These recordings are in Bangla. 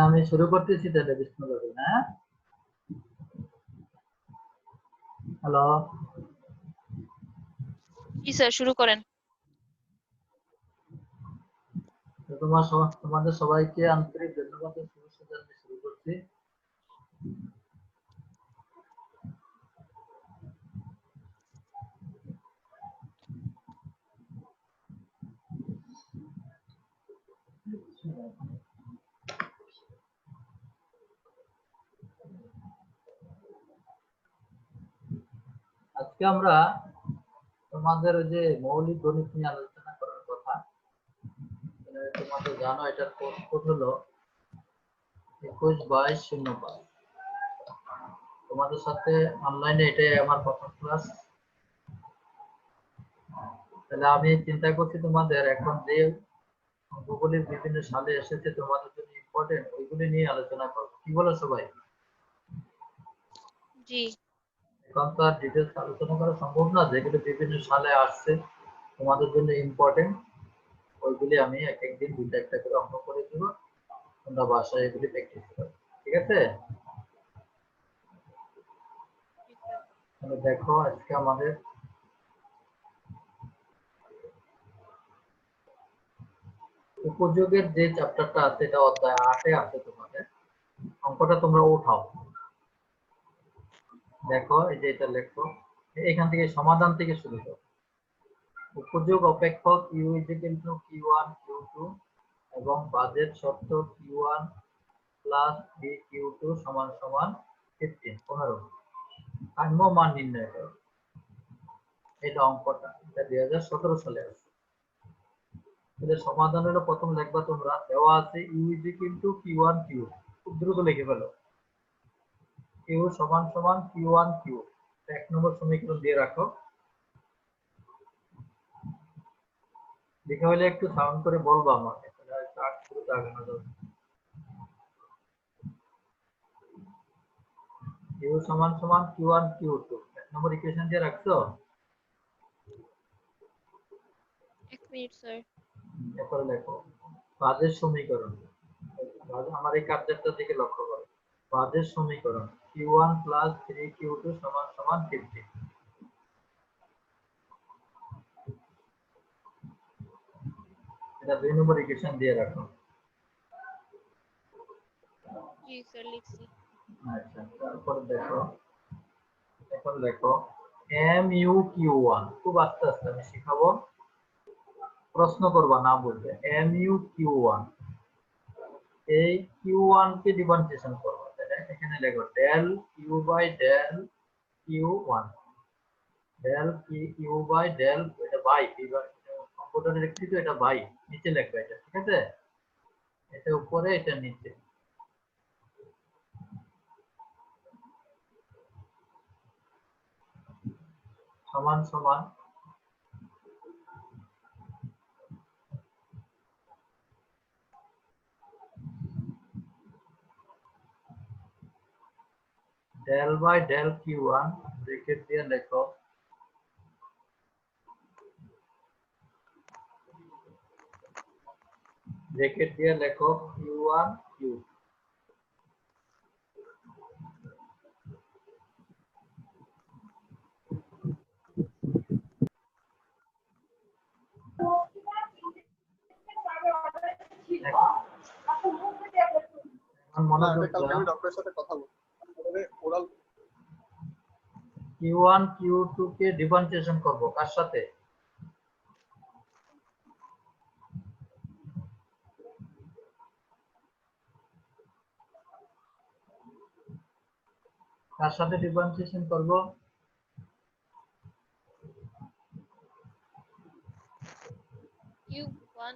আমি শুরু করতেছি তাহলে বিসমিল্লাহ বলে, হ্যাঁ। হ্যালো, জি স্যার, শুরু করেন। তোমাদের সবাইকে আন্তরিক ধন্যবাদ ও শুভেচ্ছা জানিয়ে শুরু করছি। আজকে আমরা তোমাদের ওই যে মৌলিক গণিত নিয়ে আলোচনা করার কথা। তোমাদের জানো এটার কোড হলো 21/22/05। তোমাদের সাথে অনলাইনে এটাই আমার প্রথম ক্লাস। তাহলে আমি চিন্তা করছি তোমাদের এখন যে অঙ্কগুলির বিভিন্ন সালে এসেছে তোমাদের জন্য ইম্পর্টেন্ট ওইগুলি নিয়ে আলোচনা করবো, কি বলো সবাই? জি। এখন তো আর ডিটেলস আলোচনা করা সম্ভব না, যেগুলো বিভিন্ন সালে আসছে তোমাদের জন্য ইম্পর্টেন্ট ওইগুলি আমি এক একদিন দুইটা একটা করে অঙ্ক করে দিব, তোমরা বাসায় এগুলি প্র্যাকটিস করো, ঠিক আছে? তাহলে দেখো আজকে আমাদের উপযোগের যে চ্যাপ্টারটা আছে এটা অধ্যায় 8-এ আছে। তোমাদের অঙ্কটা তোমরা উঠাও, দেখো এই যে এটা লেখো, এখান থেকে সমাধান থেকে শুরু করো। উপযোগ অপেক্ষক you equal to Q1 Q2 এবং বাজেট শর্ত Q1 প্লাস Q2 সমান সমান 15 কাম্য মান নির্ণয় করো। এটা অঙ্কটা, এটা 2017 সালে আছে। এদের সমাধান হলো, প্রথম লিখবা তোমরা, দেওয়া আছে you equal to Q1 Q, খুব দ্রুত লিখে ফেলো। Q সমান সমান Q1 Q, এক নম্বর সমীকরণ দিয়ে রাখো। লিখে হলে একটু সাউন্ড করে বলবো আমাকে, তাহলে স্টার্ট শুরু আগানো যাবে। Q সমান সমান Q1 Q2, এক নম্বর ইকুয়েশন দিয়ে রাখছো? এক মিনিট স্যার। এরপরে লেখো বাজের সমীকরণ। আমার এই কার্যটা দিকে লক্ষ্য করো। বাজের সমীকরণ Q1 প্লাস 3Q2 সমান সমান 50। এটা 2 নম্বর ইকুয়েশন দিয়ে রাখো। জি স্যার, লিখছি। আচ্ছা, তারপর দেখো, এখন লেখো MuQ1, খুব আস্তে আস্তে আমি শিখাবো, প্রশ্ন করবা না বলতে। MuQ1, এই Q1 কে ডিফারেন্সিয়েশন করবো, এখানে লেখো del Q by del Q1, del Q by del, এটা বাই, কম্পিউটারে লিখছি তো, এটা বাই, নিচে লিখবে এটা, ঠিক আছে? এটা উপরে, এটা নিচে। সমান সমান del by del Q1, bracket দিয়ে লেখো Q1 Q। Q1 Q2 কে ডিফারেন্সিয়েশন করব কার সাথে? কার সাথে ডিফারেন্সিয়েশন করব? Q1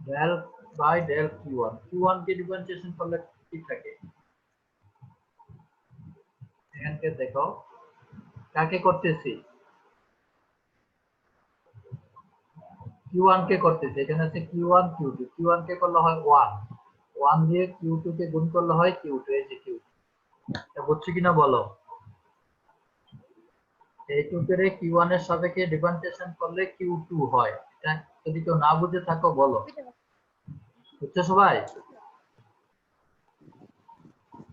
del by del Q1, Q1 কে ডিফারেন্সিয়েশন করলে কি থাকে? এখানে দেখো কাকে করতেছি, Q1 কে করতেছি। এখানে আছে Q1 Q2, Q1 কে করলে হয় 1, 1 দিয়ে Q2 কে গুণ করলে হয় Q2, এই যে Q2। এটা বুঝছো কিনা বলো? এই টুকেরে Q1 এর সাপেক্ষে ডিফারেন্সিয়েশন করলে Q2 হয়। এটা যদি কেউ না বুঝে থাকো বলো, বুঝছো সবাই?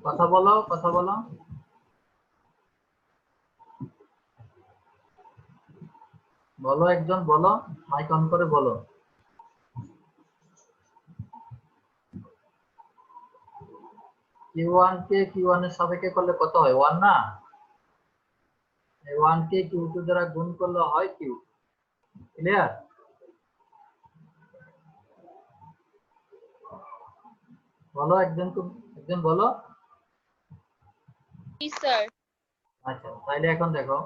কথা বলো, কথা বলো। বলো, একজন বলো, মাইক অন করে বলো। Q1 কে Q1 এর সাপেক্ষে করলে কত হয়? 1 না? 1 কে Q2 দ্বারা গুণ করলে হয় Q। ক্লিয়ার? বলো, একজন বলো। জি স্যার। আচ্ছা, তাইলে এখন দেখো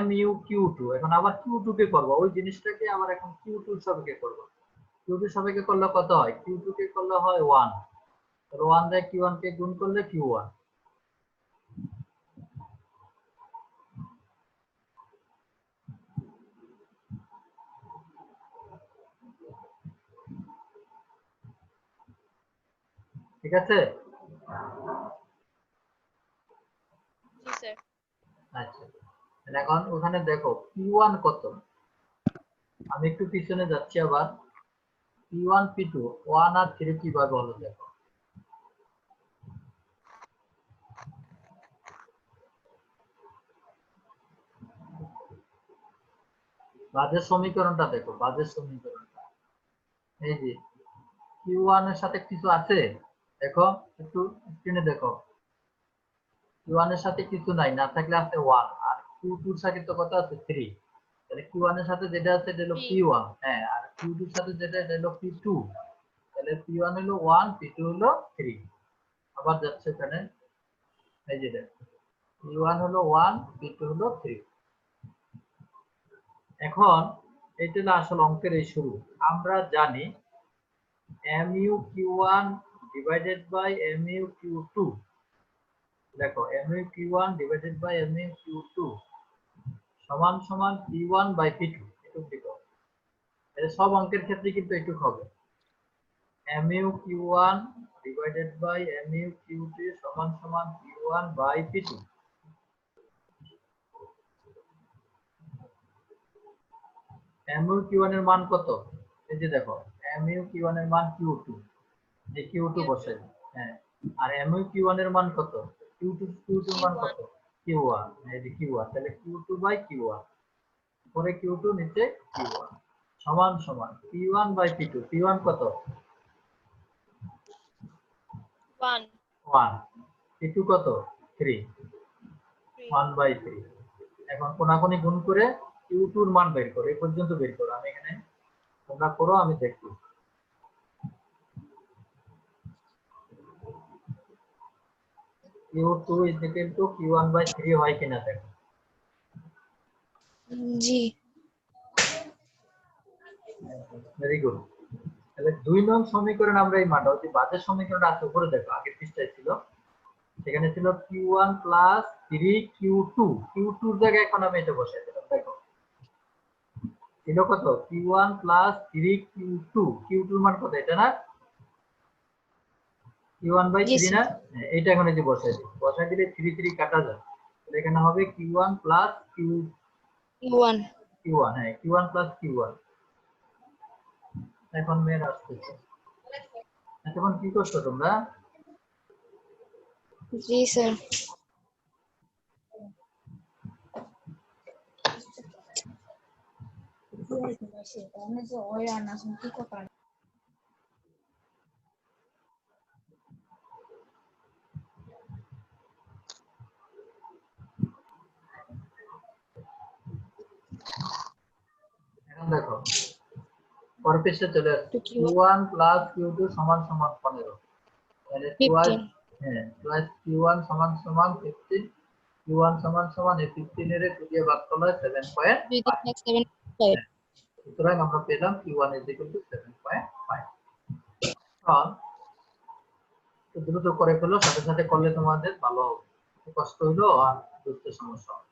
mu Q2, এখন আবার Q2 কে করবো, ওই জিনিসটাকে আবার এখন Q2 এর সাপেক্ষে করবো। Q2 এর সাপেক্ষে করলে কত হয়? Q2 কে করলে হয় 1। তাহলে 1 দিয়ে Q1 কে গুণ করলে Q1। ঠিক আছে? জি স্যার। আচ্ছা, তাহলে এখন ওখানে দেখো P1 কত। আমি একটু পিছনে যাচ্ছি আবার। P1 P2 1 আর 3 কিভাবে হলো দেখো। বাজের সমীকরণটা দেখো, বাজের সমীকরণটা এই যে Q1 এর সাথে কিছু আছে, দেখো একটু স্ক্রিনে দেখো। Q1 এর সাথে কিছু নাই, না থাকলে আছে 1, আর Q2 এর সাথে তো কত আছে? 3। তাহলে Q1 এর সাথে যেটা আছে এটা হলো জি P1, হ্যাঁ, আর Q2 এর সাথে যেটা এটা হলো P2। তাহলে P1 হলো 1, P2 হলো 3। আবার যাচ্ছে এখানে, এই যে দেখো P1 হলো 1, P2 হলো 3। এখন এটা হলো আসল অঙ্কের এই শুরু। আমরা জানি mu Q1 divided by mu Q2, দেখো mu Q1 divided by mu Q2 সমান সমান P1 by P2। এটুক দেখো, এটা সব অঙ্কের ক্ষেত্রে কিন্তু এটুক হবে। mu Q1 divided by mu Q2 সমান সমান P1 by P2। mu Q1 এর মান কত? এই যে দেখো mu Q1 এর মান Q2, এই Q2 বসে, হ্যাঁ, আর mu Q1 এর মান কত? Q2 এর মান Q1 কত? Q1, এই যে Q1, তাহলে Q2 by Q1, উপরে Q2 নিচে Q1 সমান সমান P1 by P2। P1 কত? 1 1। P2 কত? 3। 3 1 by 3। এখন কোনাকুনি গুণ করে Q2 এর মান বের করো, এই পর্যন্ত বের করো। আমি এখানে, তোমরা করো, আমি দেখি। Q2 is equal to Q1 by 3 হয় কিনা দেখো। জি ভেরি গুড। তাহলে 2 নং সমীকরণ আমরা এই মানটা হচ্ছে বাজের সমীকরণ আছে উপরে দেখো, আগের পৃষ্ঠায় ছিল, সেখানে ছিল Q1 plus 3Q2। Q2 এর জায়গায় এখন আমি এটা বসাই দিলাম, দেখো ছিল কত? Q1 plus 3Q2। Q2 এর মান কত? এটা না? Q1 by জি 3 স্যার না? হ্যাঁ, এইটা এখন এই যে বসাই দিই, বসাই দিলে 3 3 কাটা যায়, তাহলে এখানে হবে Q1 plus Q1 Q1, হ্যাঁ Q1 plus Q1। এখন মেন আসতেছে, এখন কি করছো তোমরা? জি স্যার এখন দেখো পরের পৃষ্ঠা চলে আসছে, Q1 Q1 plus Q2 সমান সমান 15। তাহলে টুয়াইস, 15 হ্যাঁ টুয়াইস Q1 সমান সমান 15। Q1 সমান সমান এই 15 এর 2 দিয়ে ভাগ করলে 7.5। 2.75 হ্যাঁ, সুতরাং আমরা পেলাম Q1 is equal to 7.5। এখন একটু দ্রুত করে ফেলো, সাথে সাথে করলে তোমাদের ভালো হবে, একটু কষ্ট হইলো আর বুঝতে সমস্যা হবে।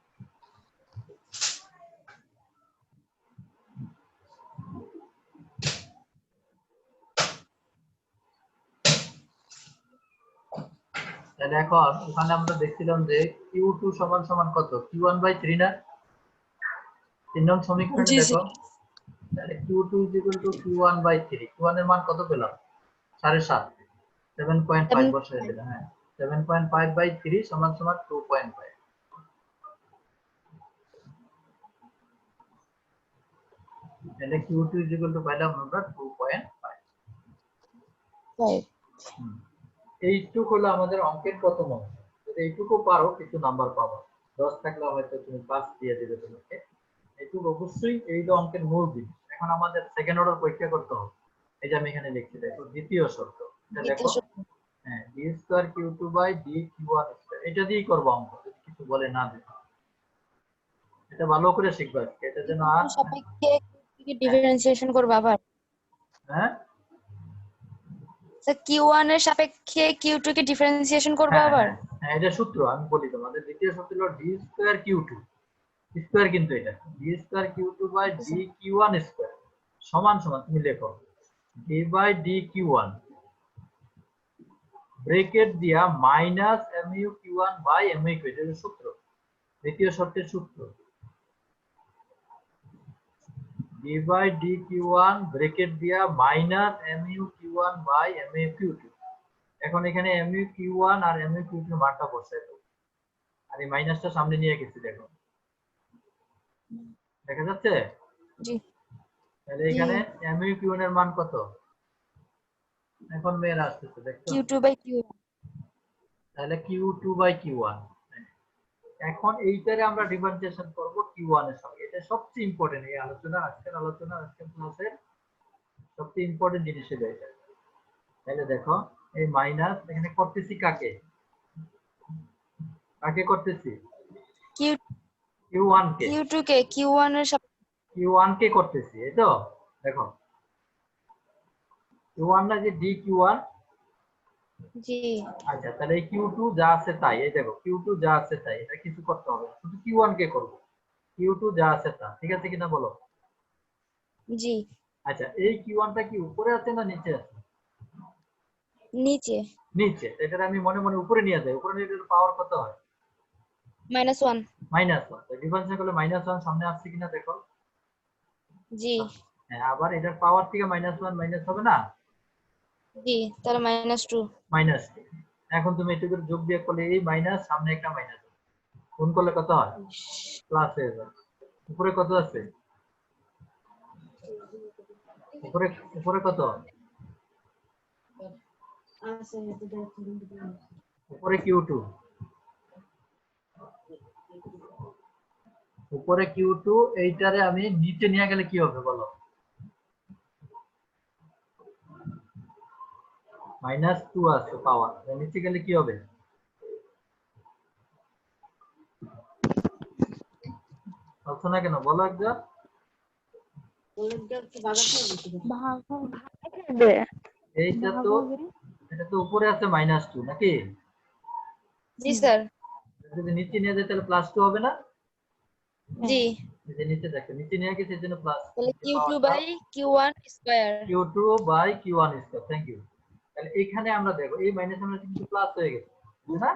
তাহলে এখন ওখানে আমরা দেখছিলাম যে Q2 সমান সমান কত? Q1 by 3 না? 3 নং সমীকরণে জি দেখো, স্যার তাহলে Q2 is equal to Q1 by 3। Q1 এর মান কত পেলাম? 7.5, 7.5 বসিয়ে দিলাম, হ্যাঁ। 7.5 by 3 সমান সমান 2.5। তাহলে Q2 is equal to পাইলাম আমরা 2.5। 5. এইটুকু হলো আমাদের অঙ্কের প্রথম অংশ। যদি এইটুকু পারো কিছু নাম্বার পাবো, 10 থাকলে হয়তো তুমি পাস দিয়ে দেবে তোমাকে। এইটুকু অবশ্যই এই যে অঙ্কের মূল জিনিস। এখন আমাদের সেকেন্ড অর্ডার পরীক্ষা করতে হবে। এই যে আমি এখানে লিখছি দেখো, দ্বিতীয় শর্ত এটা দেখো, হ্যাঁ d square q2 by d q1 square, এটা দিয়েই করব অঙ্ক, যদি কিছু বলে না দেয়। এটা ভালো করে শিখবা, এটা যেন আর সাপেক্ষে ডিফারেন্সিয়েশন করব আবার। হ্যাঁ স্যার Q1 এর সাপেক্ষে Q2 কে ডিফারেন্সিয়েশন করব হ্যাঁ আবার। হ্যাঁ, এটা সূত্র আমি বলি তোমাদের। দ্বিতীয় সূত্র হলো d স্কয়ার q2 স্কয়ার, কিন্তু এটা d square q2 by d q1 square সমান সমান, তুমি লেখো d বাই d q1 ব্র্যাকেট দিয়া minus mu q1 by mu q2, এটা হলো সূত্র, দ্বিতীয় শর্তের সূত্র। d by d q1 bracket দিয়া minus mu q1 by mu q2। এখন এখানে mu q1 আর mu q2 এর মানটা বসাই দাও, আর এই মাইনাসটা সামনে নিয়ে গেছি, দেখো দেখা যাচ্ছে। জি। তাহলে এখানে mu q1 এর মান কত, এখন মেয়ের আসতেছে দেখছো, Q2 বাই Q1। তাহলে q2 বাই q1। এখন এইটারে আমরা ডিফারেন্সিয়েশন করব q1 এর সঙ্গে। এটা সবচেয়ে ইম্পর্টেন্ট এই আজকের আজকের ক্লাসের সবচেয়ে ইম্পর্টেন্ট জিনিস এটা। তাহলে দেখো, এই মাইনাস এখানে করতেছি কাকে, কাকে করতেছি, q1 কে, Q2 কে Q1 এর সাপেক্ষে। q1 কে করতেছি, এই তো দেখো q1 না যে dq1। জি। আচ্ছা, তাহলে এই q2 যা আছে তাই, এই দেখো q2 যা আছে তাই, এটা কিছু করতে হবে না, শুধু q1 কে করব, q2 যা আছে তা, ঠিক আছে কিনা বলো। জি। আচ্ছা, এই q1 টা কি উপরে আছে না নিচে আছে, নিচে। নিচে। এটা আমি মনে মনে উপরে নিয়ে যাই, উপরে নিয়ে গেলে পাওয়ার কত হয়, -1। -1। তো ডিফারেন্স করলে -1 সামনে আসছে কিনা দেখো। জি। হ্যাঁ, আবার এটার পাওয়ার থেকে -1 মাইনাস হবে না, জি, তাহলে -2। -2। এখন তুমি একটু করে যোগ বিয়োগ করলে এই মাইনাস সামনে একটা মাইনাস, গুণ করলে কত হয়, প্লাস হয়ে যাবে। উপরে কত আছে, উপরে উপরে কত, উপরে q2, উপরে q2। এইটারে আমি নিচে নিয়ে গেলে কি হবে বলো, -2 আছে পাওয়ার, নিচে গেলে কি হবে, বলছো না কেন, বলো একবার। এইটা তো, এটা তো উপরে আছে -2 নাকি, জি স্যার। যদি নিচে নিয়ে যায় তাহলে +2 হবে না। জি। এই যে নিচে দেখো, নিচে নিয়ে গেছে এর জন্য প্লাস, তাহলে Q2 by Q1 square. q2 by q1 square. Thank you. তাহলে এখানে আমরা দেখো এই মাইনাস আমরা কিন্তু প্লাস হয়ে গেছে, তাই না।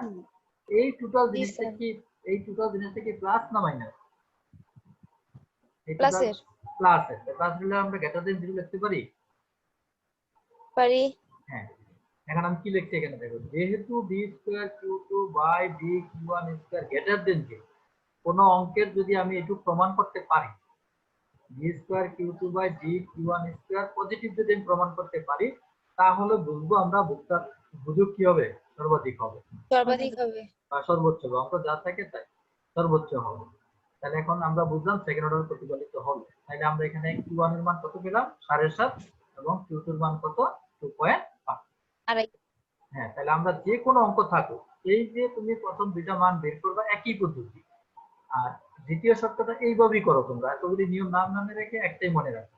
এই টোটাল জি জিনিসটা স্যার। কি, এই টোটাল জিনিসটা কি প্লাস না মাইনাস, এই টোটাল প্লাসের। প্লাস এর, প্লাস হলে আমরা গ্রেটার দেন 0 লিখতে পারি। পারি। হ্যাঁ, এখন আমি কি লিখছি এখানে দেখো, যেহেতু d square q2 by d q1 square greater than 0, কোন অঙ্কের যদি আমি একটু প্রমাণ করতে পারি, d square q2 by d q1 square positive যদি আমি প্রমাণ করতে পারি, তাহলে বুঝবো আমরা বুঝুক কি হবে, সর্বাধিক হবে সর্বাধিক হবে। বা সর্বোচ্চ হবে, অঙ্ক যা থাকে তাই সর্বোচ্চ হবে। তাহলে এখন আমরা বুঝলাম সেকেন্ড অর্ডার প্রতিফলিত হবে। তাহলে আমরা এখানে q1 এর মান কত পেলাম, 7.5, এবং q2 এর মান কত, 2.5। আড়াই। হ্যাঁ, তাহলে আমরা যে কোনো অঙ্ক থাকুক, এই যে তুমি প্রথম দুইটা মান বের করবা একই পদ্ধতি, আর দ্বিতীয় শর্তটা এইভাবেই করো তোমরা, এতগুলি নিয়ম নাম নামে রেখে একটাই মনে রাখো।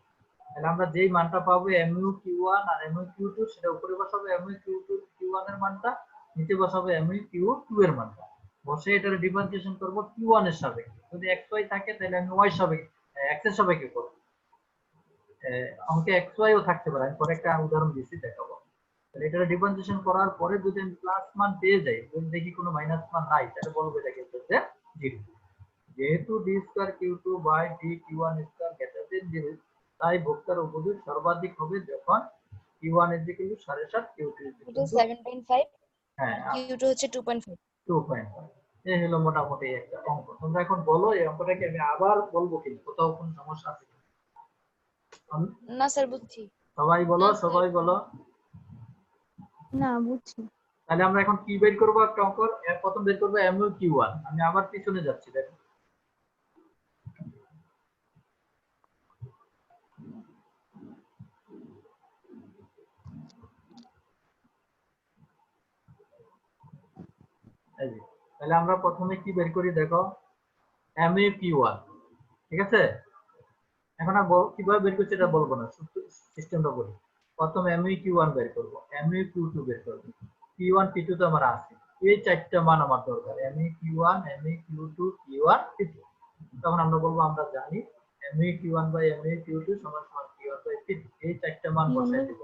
তাহলে আমরা যেই মানটা পাবো mu q1 আর mu q2, সেটা উপরে বসাবো mu q2 q1 এর মানটা, নিচে বসাবো mu q2 এর মানটা, বসে এটার ডিফারেন্সিয়েশন করব q1 এর সাপেক্ষে। যদি xy থাকে তাহলে আমি y সাপেক্ষে, x এর সাপেক্ষে করব। অঙ্কে xy ও থাকতে পারে, আমি পরে একটা উদাহরণ দিচ্ছি দেখাবো। তাহলে এটা ডিফারেন্সিয়েশন করার পরে যদি আমি প্লাস মান পেয়ে যাই, যদি দেখি কোনো মাইনাস মান নাই, তাহলে বলবো এটাকে হচ্ছে 0। যেহেতু d square q2 by d q1 square greater than 0, তাই ভোক্তার উপযোগ সর্বাধিক হবে যখন q1 = 7.5, q2 7.5। হ্যাঁ Q2 হচ্ছে 2.5 2.5। এই হলো মোটামুটি একটা অঙ্ক। তোমরা এখন বলো এই অঙ্কটাকে আমি আবার বলবো কি কোথাও কোনো সমস্যা আছে কি? না স্যার বুঝছি সবাই বলো, না, স্যার। সবাই বলো। না বুঝছি। তাহলে আমরা এখন কি বের করবো একটা অঙ্ক? প্রথম বের করবো MU Q1। আমি আবার পিছনে যাচ্ছি দেখো। এই যে, তাহলে আমরা প্রথমে কি বের করি দেখো, MU Q1, ঠিক আছে? এখন আর কিভাবে বের করছি এটা বলবো না, সিস্টেমটা বলি। প্রথম MU Q1 বের করবো, MU Q2 বের করবো, P1 P2 তো আমার আছে, এই চারটা মান আমার দরকার, MU Q1 MU Q2 P1 P2। তখন আমরা বলবো আমরা জানি MU Q1 by MU Q2 সমান সমান P1 বাই P2। এই চারটা মান বসাই দেব,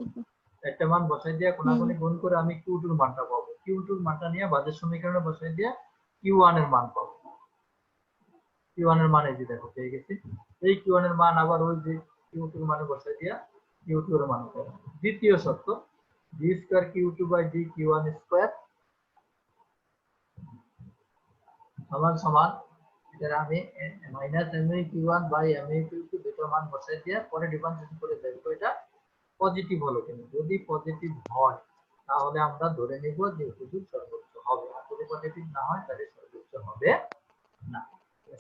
চারটা মান বসাই দিয়ে কোনাকুনি গুণ করে আমি Q2 এর মানটা পাবো, Q2 এর মানটা নিয়ে বাদের সমীকরণে বসাই দিয়ে Q1 এর মান পাবো। Q1 এর মান এই যে দেখো পেয়ে গেছি। এই Q1 এর মান আবার ওই যে Q2 এর মানে বসাই দিয়া Q2 এর মান পাবো। দ্বিতীয় শর্ত, d square Q2 by d Q1 square সমান সমান, এটা আমি minus MU Q1 by MU Q2 দুটো মান বসাই দিয়ে পরে ডিফারেন্সিয়েশন করে দেখবো এটা পজিটিভ হলো কিনা। যদি পজিটিভ হয় তাহলে আমরা ধরে নিব যে উপযোগ সর্বোচ্চ হবে, আর যদি পজিটিভ না হয় তাহলে সর্বোচ্চ হবে না।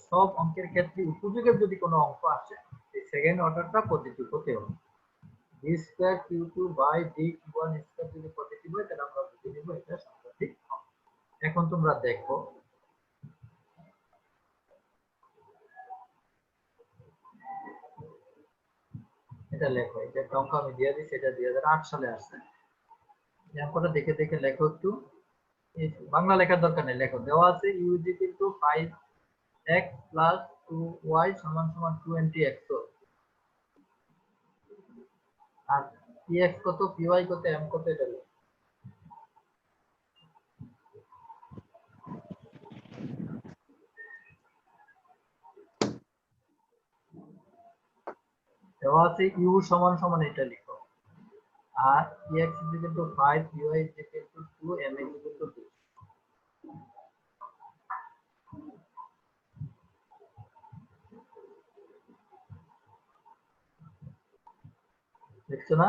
সব অঙ্কের ক্ষেত্রে উপযোগের যদি কোনো অঙ্ক আসে এই সেকেন্ড অর্ডারটা পজিটিভ হতে হবে। d square Q2 by d Q1 square যদি পজিটিভ হয় তাহলে আমরা বুঝে নিব এটা সঠিক হবে। এখন তোমরা দেখো এটা লেখো, এটা অঙ্ক আমি দিয়ে দিচ্ছি, এটা 2008 সালে আসছে। এই অঙ্কটা দেখে দেখে লেখো একটু, বাংলা লেখার দরকার নেই, লেখো। দেওয়া আছে u is equal to 5x plus 2y সমান সমান 20x, আর px কত, py কত, m কত, এটা লেখো। দেওয়া আছে u সমান সমান এটা লিখো, আর px is equal to 5, py is equal to 2, m is equal to 2। দেখছো না?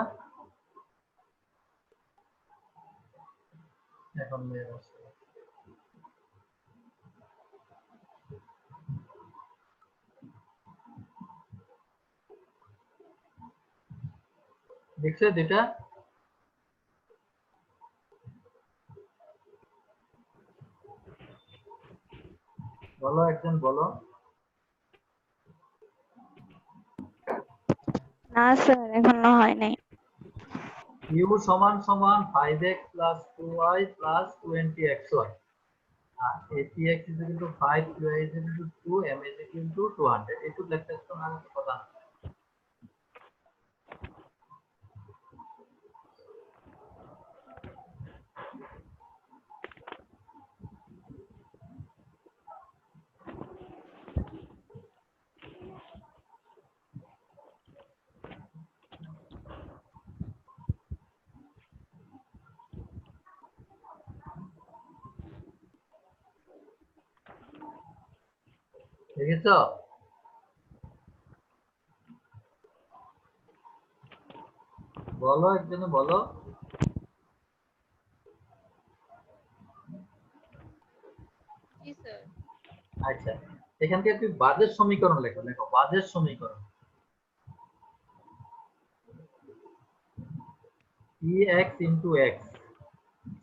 এখন মেয়ের আসছে। দেখছো দুইটা? বলো, একজন বলো। না স্যার এখনো হয় নাই। u সমান সমান 5x plus 2y plus 20xy, R apx is equal to 5, py is equal to 2, m is equal to 200। একটু লেখতে তো না কথা না। দেখেছো? বলো, একজনে বলো। জি স্যার। আচ্ছা, এখান থেকে তুই বাদের সমীকরণ লেখো, লেখো বাদের সমীকরণ। px into x,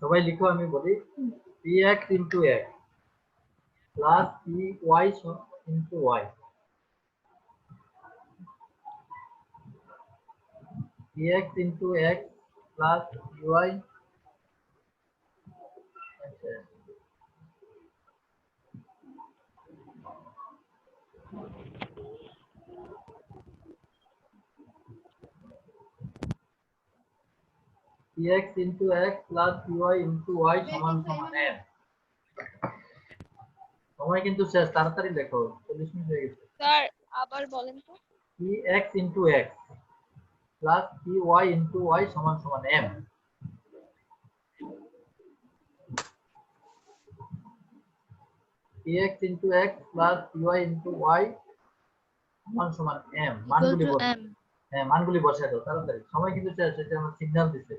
সবাই লিখো, আমি বলি px into x plus py into y, px into x plus py, আচ্ছা, px into x plus py into y সমান সমান m। সময় কিন্তু শেষ, তাড়াতাড়ি লেখো, 40 মিনিট হয়ে গেছে। স্যার আবার বলেন তো। px into x plus py into y সমান সমান m। px into x plus py into y সমান সমান m equal মানগুলি to বসাও m হ্যাঁ মানগুলি বসায় দাও তাড়াতাড়ি সময় কিন্তু শেষ এটা আমার সিগন্যাল দিছে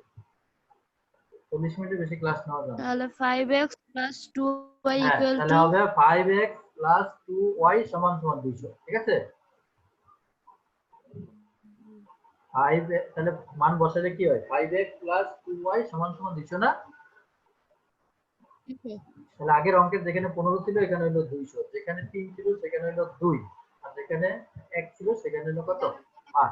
40 মিনিটের বেশি ক্লাস নেওয়া যাবে না। তাহলে 5x plus 2y হ্যাঁ equal তাহলে to হবে 5x plus 2y সমান সমান 200 ঠিক আছে 5 তাহলে মান বসালে কি হয় 5x plus 2y সমান সমান 200 না তাহলে আগের অঙ্কের যেখানে 15 ছিল এখানে হলো 200 যেখানে 3 ছিল সেখানে হলো 2 আর যেখানে 1 ছিল সেখানে হলো কত 5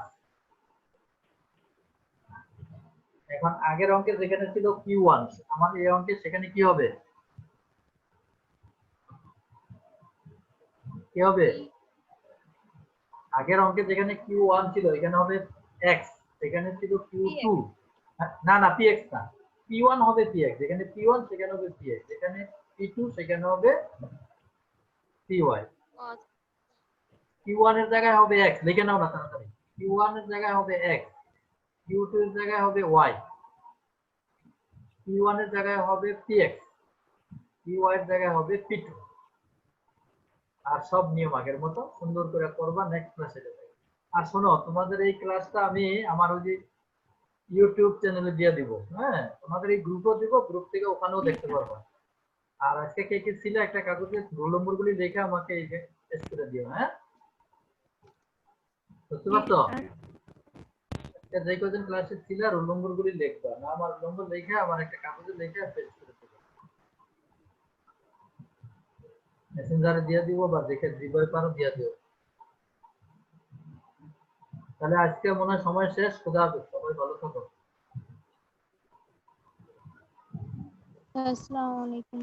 এখন আগের অঙ্কের যেখানে ছিল q1 আমার এই অঙ্কে সেখানে কি হবে কি হবে আগের অঙ্কে যেখানে q1 ছিল এখানে হবে x সেখানে ছিল q2 না না px না p1 হবে px যেখানে p1 সেখানে হবে px যেখানে p2 সেখানে হবে py q1 এর জায়গায় হবে x লিখে নাও না তাড়াতাড়ি q1 এর জায়গায় হবে x q2 এর জায়গায় হবে y p1 এর জায়গায় হবে px py এর জায়গায় হবে p2 আর সব নিয়ম আগের মতো সুন্দর করে করবা নেক্সট ক্লাসে যাবে আর শোনো তোমাদের এই ক্লাসটা আমি আমার ওই যে ইউটিউব চ্যানেলে দিয়ে দিব হ্যাঁ তোমাদের এই গ্রুপও দিব গ্রুপ থেকে ওখানেও দেখতে পারবা আর আজকে কে কে ছিল একটা কাগজে রোল নম্বরগুলি লিখে আমাকে এই যে টেস্ট করে দিও হ্যাঁ বুঝতে পারছো যে কজন ক্লাসে ছিল রোল নম্বরগুলি লিখবা না আমার রোল নম্বর লিখে আমার একটা কাগজে লিখে পেস্ট করে দিও মেসেঞ্জারে দিয়ে দিব বা দেখে দিবই পারো দিয়ে দিও তাহলে আজকে মনে হয় সময় শেষ খোদা হাফেজ সবাই ভালো থাকো আসসালামু আলাইকুম